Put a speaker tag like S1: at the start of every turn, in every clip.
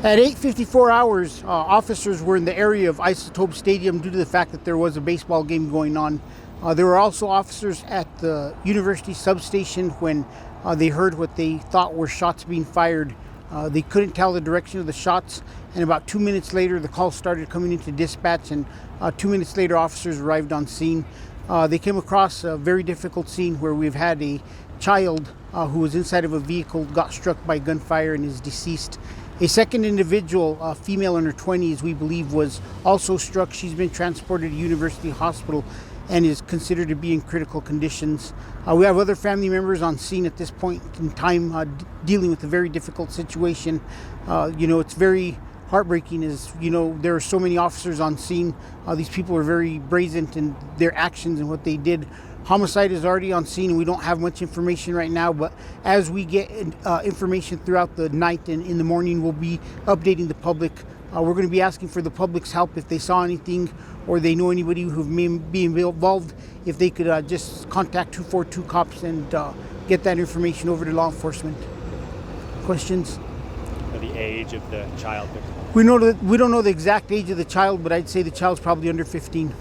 S1: At 8:54 hours, officers were in the area of Isotope Stadium due to the fact that there was a baseball game going on. There were also officers at the university substation when they heard what they thought were shots being fired. They couldn't tell the direction of the shots, and about 2 minutes later, the call started coming into dispatch, and 2 minutes later, officers arrived on scene. They came across a very difficult scene where we've had a child who was inside of a vehicle, got struck by gunfire, and is deceased. A second individual, a female in her 20s, we believe was also struck. She's been transported to University Hospital and is considered to be in critical conditions. We have other family members on scene at this point in time dealing with a very difficult situation. It's very heartbreaking as, there are so many officers on scene. These people are very brazen in their actions and what they did. Homicide is already on scene, and we don't have much information right now, but as we get information throughout the night and in the morning, we'll be updating the public. We're going to be asking for the public's help if they saw anything or they know anybody who may be involved, if they could just contact 242 cops and get that information over to law enforcement. Questions?
S2: The age of the child victim?
S1: We don't know the exact age of the child, but I'd say the child's probably under 15.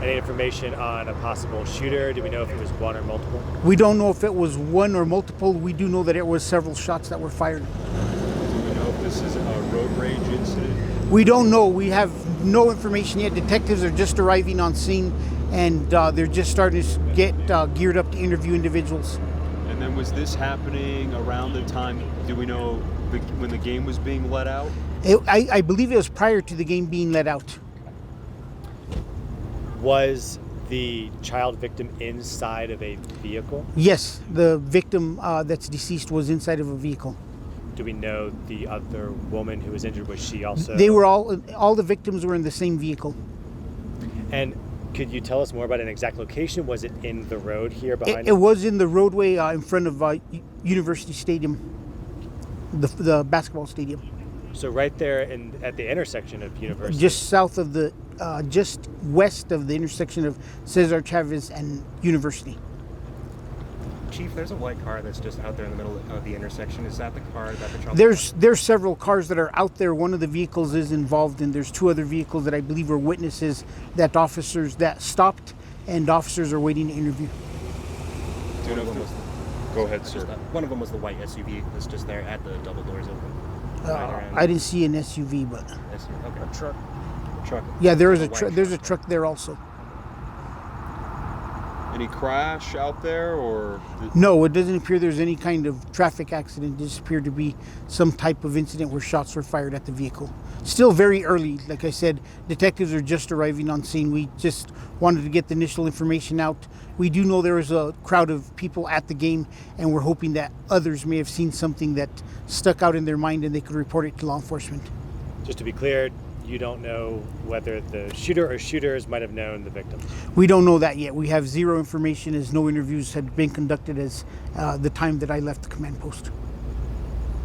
S2: Any information on a possible shooter? Do we know if it was one or multiple?
S1: We don't know if it was one or multiple. We do know that it was several shots that were fired.
S3: Do we know if this is a road rage incident?
S1: We don't know. We have no information yet. Detectives are just arriving on scene, and they're just starting to get geared up to interview individuals.
S3: And then was this happening around the time, do we know when the game was being let out?
S1: I believe it was prior to the game being let out.
S2: Was the child victim inside of a vehicle?
S1: Yes, the victim that's deceased was inside of a vehicle.
S2: Do we know the other woman who was injured, was she also?
S1: They were all the victims were in the same vehicle.
S2: And could you tell us more about an exact location? Was it in the road here behind
S1: It was in the roadway in front of University Stadium, the basketball stadium.
S2: So right there at the intersection of University?
S1: Just south of just west of the intersection of Cesar, Chavez, and University.
S4: Chief, there's a white car that's just out there in the middle of the intersection. Is that the car that the child?
S1: There's several cars that are out there. One of the vehicles is involved, and there's two other vehicles that I believe were witnesses that officers that stopped, and officers are waiting to interview.
S3: Do you know if Go ahead, sir.
S4: One of them was the white SUV that's just there at the double doors open.
S1: I didn't see an SUV, but
S4: SUV, okay.
S3: A truck.
S1: yeah, there's a truck there also.
S3: Any crash out there, or?
S1: No, it doesn't appear there's any kind of traffic accident. It just appeared to be some type of incident where shots were fired at the vehicle. Still very early. Like I said, detectives are just arriving on scene. We just wanted to get the initial information out. We do know there was a crowd of people at the game, and we're hoping that others may have seen something that stuck out in their mind and they could report it to law enforcement.
S2: Just to be clear, you don't know whether the shooter or shooters might have known the victim?
S1: We don't know that yet. We have zero information as no interviews had been conducted as the time that I left the command post.